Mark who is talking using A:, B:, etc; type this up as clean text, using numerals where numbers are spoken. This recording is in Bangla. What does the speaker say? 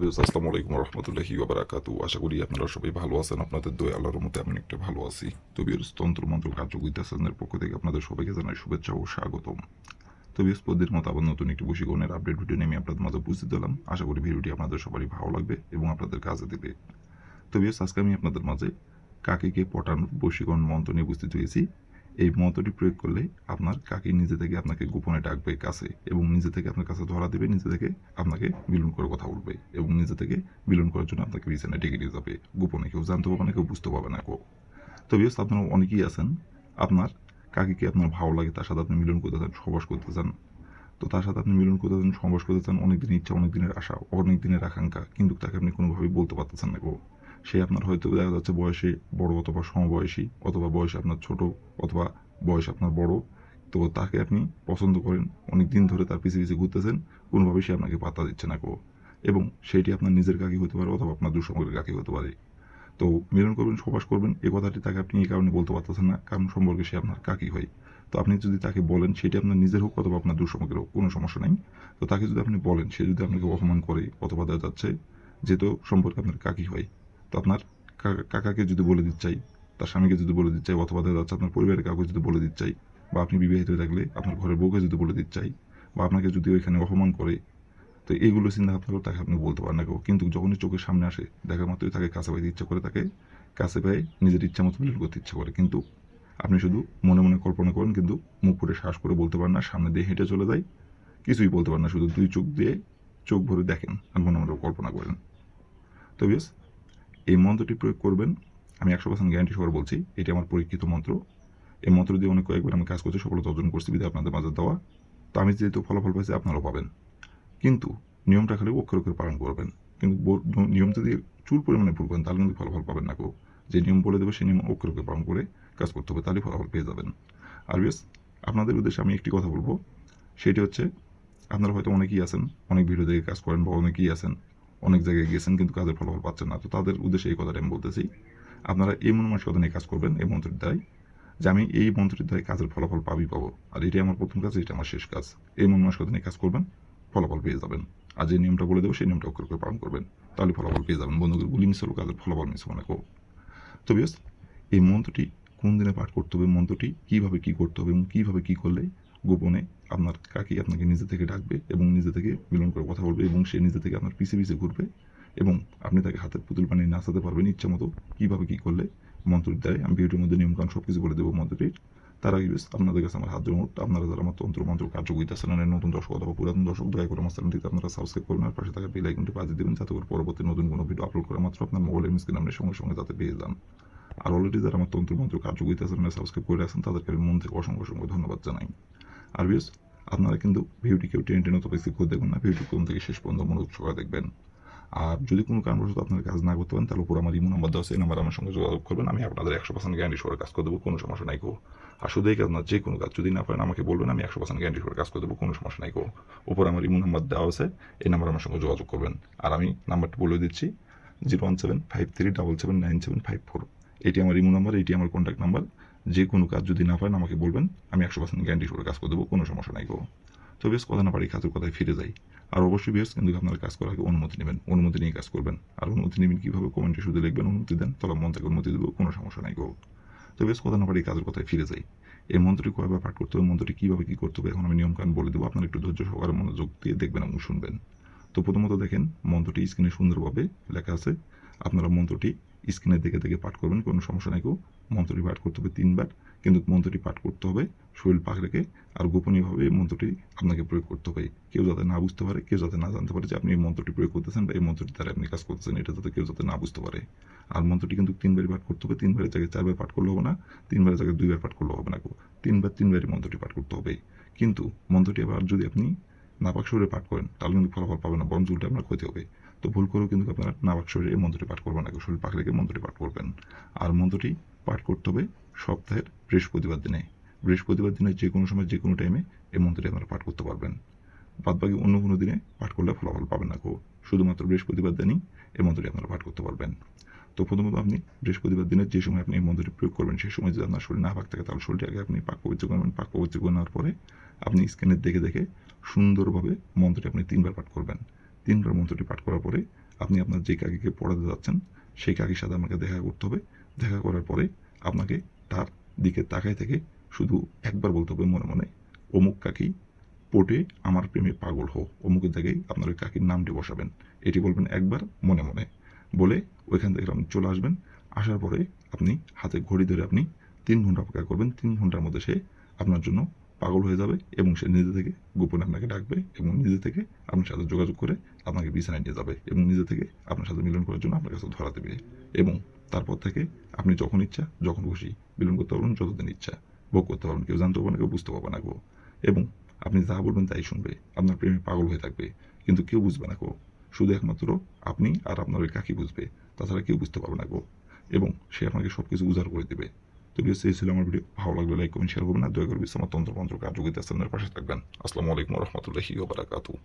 A: ভিউয়ার্স, আসসালামু আলাইকুম রহমতুল্লাহি ওয়া বারাকাতুহু। আশা করি আপনারা সবাই ভালো আছেন। আপনাদের দয়া আল্লাহর রহমতে আমি একটা ভালো আছি। তো ভিউয়ার্স, তন্ত্রমন্ত্র কার্যকরিতাসনের পক্ষ থেকে আপনাদের সবাইকে জানাই শুভেচ্ছা ও স্বাগতম। তো ভিউয়ার্স, প্রতিদিন মতো আবার নতুন একটি বশীকরণের আপডেট ভিডিও নিয়ে আমি আপনাদের মাঝে উপস্থিত হলাম। আশা করি ভিডিওটি আপনাদের সবারই ভালো লাগবে এবং আপনাদের কাজে দেবে। তো ভিউয়ার্স, আজকে আমি আপনাদের মাঝে কাকিকে পটানোর বশীকরণ মন্ত্র নিয়ে উপস্থিত হয়েছি। এই মন্ত্রটি প্রয়োগ করলে আপনার কাকি নিজে থেকে আপনাকে গোপনে ডাকবে কাছে এবং নিজে থেকে আপনার কাছে ধরা দেবে, নিজে থেকে আপনাকে মিলন করে কথা বলবে এবং নিজে থেকে মিলন করার জন্য আপনাকে বিছানায় ডেকে নিয়ে যাবে। গোপনে কেউ জানতে পারবে না, কেউ বুঝতে পারবে না কেউ। তো ভিউয়ার্স, আপনারা অনেকেই আছেন, আপনার কাকিকে আপনার ভালো লাগে, তার সাথে আপনি মিলন করতে চান, সহবাস করতে চান। তো তার সাথে আপনি মিলন করতে চান, সহবাস করতে চান, অনেক দিনের ইচ্ছা, অনেক দিনের আশা, অনেক দিনের আকাঙ্ক্ষা, কিন্তু তাকে আপনি কোনোভাবেই বলতে পারতেছেন না গো। সে আপনার হয়তো দেখা যাচ্ছে বয়সে বড় অথবা সমবয়সী, অথবা বয়সে আপনার ছোট, অথবা বয়স আপনার বড়। তো তাকে আপনি পছন্দ করেন, অনেক দিন ধরে তার পিছিয়ে পিছিয়ে ঘুরতেছেন, কোনোভাবেই সে আপনাকে পাত্তা দিচ্ছে না গো। এবং সেটি আপনার নিজের কাকি হতে পারে অথবা আপনার দুঃসম্পর্কের কাকি হতে পারে। তো মিলন করবেন, সহবাস করবেন, এই কথাটি তাকে আপনি এই কারণে বলতে পারতেছেন না, কারণ সম্পর্কে সে আপনার কাকি হয়। তো আপনি যদি তাকে বলেন, সেটি আপনার নিজের হোক অথবা আপনার দুঃসম্পর্কের হোক, কোনো সমস্যা নেই। তো তাকে যদি আপনি বলেন, সে যদি আপনাকে অপমান করে অথবা দেখা যাচ্ছে যেহেতু সম্পর্কে আপনার কাকি হয়, তো আপনার কাকাকে যদি বলে দিতে চাই, তার স্বামীকে যদি বলে দিতে চাই, অথবা দেখা যাচ্ছে আপনার পরিবারের কাউকে যদি বলে দিতে চাই, বা আপনি বিবাহিত হয়ে থাকলে আপনার ঘরের বউকে যদি বলে দিতে চাই, বা আপনাকে যদি ওইখানে অপমান করে, তো এইগুলো চিন্তা ভাবনা করে তাকে আপনি বলতে পারেন না কেউ, কিন্তু যখনই চোখের সামনে আসে, দেখা মাত্রই তাকে কাছে পাইতে ইচ্ছা করে, তাকে কাছে পেয়ে নিজের ইচ্ছা মতো মিলন করতে ইচ্ছা করে। কিন্তু আপনি শুধু মনে মনে কল্পনা করেন, কিন্তু মুখ ফুটে শ্বাস করে বলতে পারেন না, সামনে দিয়ে হেঁটে চলে যায়, কিছুই বলতে পারেন না, শুধু দুই চোখ দিয়ে চোখ ভরে দেখেন আর মনে মনে কল্পনা করেন। তো বেশ, এই মন্ত্রটি প্রয়োগ করবেন, আমি 100% গ্যারান্টি সহকারে বলছি, এটি আমার পরীক্ষিত মন্ত্র। এই মন্ত্র দিয়ে অনেক কয়েকবার আমি কাজ করছি, সফলতা অর্জন করছি, বিধায় আপনাদের মাঝে দেওয়া। তো আমি যেহেতু ফলাফল পাইছি, আপনারাও পাবেন। কিন্তু নিয়মটা খালি অক্ষরে অক্ষরে পালন করবেন। কিন্তু নিয়ম যদি চুল পরিমাণে ভুল করেন, তাহলে কিন্তু ফলাফল পাবেন না কেউ। যে নিয়ম বলে দেবে সেই নিয়ম অক্ষরে অক্ষরে পালন করে কাজ করতে হবে, তাহলে ফলাফল পেয়ে যাবেন। আর বেশ, আপনাদের উদ্দেশ্যে আমি একটি কথা বলবো, সেটি হচ্ছে, আপনারা হয়তো অনেকেই আছেন, অনেক ভিডিও দেখে কাজ করেন, বা অনেকেই আছেন অনেক জায়গায় গিয়েছেন কিন্তু কাজের ফলাফল পাচ্ছেন না। তো তাদের উদ্দেশ্যে এই কথাটা আমি বলতেছি, আপনারা এই মন মানসিকতা নিয়ে কাজ করবেন এই মন্ত্রের দ্বারাই, যে আমি এই মন্ত্রের দ্বারাই কাজের ফলাফল পাবো। আর এটাই আমার প্রথম কাজ, এটা আমার শেষ কাজ। এই মন মানসিকতা নিয়ে কাজ করবেন, ফলাফল পেয়ে যাবেন। আর যে নিয়মটা বলে দেবো সেই নিয়মটা অক্ষরে করে পালন করবেন, তাহলে ফলাফল পেয়ে যাবেন। বন্ধুকে গুলি মিস হলো, কাজের ফলাফল মিস হবে না কেউ। তো বিয়স, এই মন্ত্রটি কোন দিনে পাঠ করতে হবে, মন্ত্রটি কীভাবে কী করতে হবে এবং কীভাবে কী করলে গোপনে আপনার কাকি আপনাকে নিজে থেকে ডাকবে এবং নিজে থেকে মিলন করে কথা বলবে এবং সে নিজে থেকে আপনার পিছে পিছে ঘুরবে এবং আপনি তাকে হাতের পুতুল বানিয়ে নাচাতে পারবেন ইচ্ছা মতো, কীভাবে কী করলে মন্ত্রের দ্বারাই আমি ভিডিওর মধ্যে নিয়মকানুন সব কিছু বলে দেবো মন্ত্রটির। তার আগে বেশ আপনাদের কাছে আমার হাত জমুট, আপনারা যারা আমার তন্ত্র মন্ত্র কার্যকরিতা চ্যানেলের নতুন দর্শক অথবা পুরাতন দর্শক, দয়া করে আমার চ্যানেলটিতে আপনারা সাবস্ক্রাইব করবেন আর পাশে থাকা বেল আইকনটি বাজিয়ে দেবেন, যাতে করে পরবর্তী নতুন কোনো ভিডিও আপলোড করা মাত্র আপনার মোবাইলের স্ক্রিনে আপনি সঙ্গে সঙ্গে যাতে পেয়ে যান। আর অলরেডি যারা আমার তন্ত্রমন্ত্র কার্যকরিতা চ্যানেলে সাবস্ক্রাইব করে আছেন, তাদেরকে আমি মন থেকে অসংখ্য অসংখ্য ধন্যবাদ জানাই। আর বিয়স, আপনারা কিন্তু ভিডিওটি কেউ টেনে টেনে অথবা স্কিপ করে দেখবেন না, ভিডিওটি কোন থেকে শেষ পর্যন্ত মনোযোগ সহকারে দেখবেন। আর যদি কোনো কারণবশত আপনার কাজ না করতে পারেন, তাহলে উপর আমার ইমো নাম্বার দেওয়া আছে, এই নাম্বার আমার সঙ্গে যোগাযোগ করবেন, আমি আপনাদের 100% গ্যারান্টি সহকারে কাজ করে দেবো, কোনো সমস্যা নাই গো। আর শুধু এই কাজ না, যে কোনো কাজ যদি না পারেন আমাকে বলবেন, আমি 100% গ্যারান্টি সহকারে কাজ করে দেবো, কোনো সমস্যা নাই গো। উপর আমার ইমো নাম্বার দেওয়া আছে, এই নাম্বার আমার সঙ্গে যোগাযোগ করবেন। আর আমি নাম্বারটি বলে দিচ্ছি, 01753779754। এটি আমার ইমো নাম্বার, এটি আমার কন্ট্যাক্ট নাম্বার। যে কোনো কাজ যদি না পারেন আমাকে বলবেন, আমি 100% গ্যারান্টি সহকারে কাজ করে দেবো, কোনো সমস্যা নাই গো। তো বেশ, কথা না পারি কাজের কথায় ফিরে যাই। আর অবশ্যই বেশ, কিন্তু আপনারা কাজ করার আগে অনুমতি নেবেন, অনুমতি নিয়ে কাজ করবেন। আর অনুমতি নেবেন কীভাবে, কমেন্টে শুধু লিখবেন অনুমতি দেন, তাহলে মন থেকে অনুমতি দেবো, কোনো সমস্যা নাই গো। তো বেশ, কথা না পারি কাজের কথায় ফিরে যাই। এই মন্ত্রটি কয়বার পাঠ করতে হবে, মন্ত্রটি কীভাবে কী করতে হবে, এখন আমি নিয়মকানুন বলে দেবো, আপনারা একটু ধৈর্য সহকারে মনোযোগ দিয়ে দেখবেন এবং শুনবেন। তো প্রথমত দেখেন, মন্ত্রটি স্ক্রিনে সুন্দরভাবে লেখা আছে, আপনারা মন্ত্রটি স্ক্রিনে দেখে দেখে পাঠ করবেন, কোনো সমস্যা নাই গো। মন্ত্রটি পাঠ করতে হবে 3বার, কিন্তু মন্ত্রটি পাঠ করতে হবে শরীর পাক রেখে, আর গোপনীয়ভাবে এই মন্ত্রটি আপনাকে প্রয়োগ করতে হবে। কেউ যাতে না বুঝতে পারে, কেউ যাতে না জানতে পারে যে আপনি এই মন্ত্রটি প্রয়োগ করতেছেন বা এই মন্ত্রটি দ্বারা আপনি কাজ করতেছেন, এটা যাতে কেউ যাতে না বুঝতে পারে। আর মন্ত্রটি কিন্তু 3বারই পাঠ করতে হবে, 3বারের জায়গায় 4বার পাঠ করলে হবে না, 3বারের জায়গায় 2বার পাঠ করলে হবে না গো। 3বারই মন্ত্রটি পাঠ করতে হবে। কিন্তু মন্ত্রটি আবার যদি আপনি নাপাক শরীরে পাঠ করেন, তাহলে কিন্তু ফলাফল পাবেন না, বরং উল্টে আপনার ক্ষতি হবে। তো ভুল করেও কিন্তু আপনারা নাপাক শরীরে এই মন্ত্রটি পাঠ করবেন না, শরীর পাক রেখে মন্ত্রটি পাঠ করবেন। আর মন্ত্রটি পাঠ করতে হবে সপ্তাহের বৃহস্পতিবার দিনে। বৃহস্পতিবার দিনে যে কোনো সময় যে কোনো টাইমে এই মন্ত্রটি আপনারা পাঠ করতে পারবেন। বাদবাকি অন্য কোনো দিনে পাঠ করলে ফলাফল পাবেন না গো। শুধুমাত্র বৃহস্পতিবার দিনই এই মন্ত্রটি আপনারা পাঠ করতে পারবেন। তো প্রথমত আপনি বৃহস্পতিবার দিনের যে সময় আপনি এই মন্ত্রটি প্রয়োগ করবেন, সেই সময় যদি আপনার শরীর না পাক থাকে, তাহলে শরীরটি আগে আপনি পাক পবিত্র করবেন। পাক পবিত্র করে নেওয়ার পরে আপনি স্ক্রিনে দেখে দেখে সুন্দরভাবে মন্ত্রটি আপনি 3বার পাঠ করবেন। 3বার মন্ত্রটি পাঠ করার পরে আপনি আপনার যে কাকিকে পড়াতে যাচ্ছেন সেই কাকির সাথে আমাকে দেখা করতে হবে। দেখা করার পরে আপনাকে তার দিকে তাকায় থেকে শুধু একবার বলতে হবে মনে মনে, অমুক কাকি পটে আমার প্রেমে পাগল হো। অমুকের জায়গায় আপনার ওই কাকির নামটি বসাবেন। এটি বলবেন একবার মনে মনে। বলে ওইখান থেকে আপনি চলে আসবেন। আসার পরে আপনি হাতে ঘড়ি ধরে আপনি 3 ঘন্টা অপেক্ষা করবেন। 3 ঘন্টার মধ্যে সে আপনার জন্য পাগল হয়ে যাবে এবং সে নিজে থেকে গোপনে আপনাকে ডাকবে এবং নিজে থেকে আপনার সাথে যোগাযোগ করে আপনাকে বিছানায় নিয়ে যাবে এবং নিজে থেকে আপনার সাথে মিলন করার জন্য আপনার কাছে ধরা দেবে। এবং তারপর থেকে আপনি যখন ইচ্ছা যখন খুশি মিলন করতে পারবেন, যতদিন ইচ্ছা ভোগ করতে পারবেন। কেউ জানতে পারবে না, কেউ বুঝতে পারবে না গো। এবং আপনি যা বলবেন তাই শুনবে, আপনার প্রেমে পাগল হয়ে থাকবে, কিন্তু কেউ বুঝবে না গো। শুধু একমাত্র আপনি আর আপনার ওই কাকি বুঝবে, তাছাড়া কেউ বুঝতে পারবে না গো। এবং সে আপনাকে সব কিছু উজাড় করে দেবে। তো বিকজ এই ছিল আমার ভিডিও। ভালো লাগলে লাইক কমেন্ট শেয়ার করবেন, আর দয়া করে বিশ্রাম তন্ত্র মন্ত্র কার্যকরিতা স্থানের পাশে থাকবেন। আসসালামু আলাইকুম রহমতুল্লাহি ওয়া বারাকাতুহু।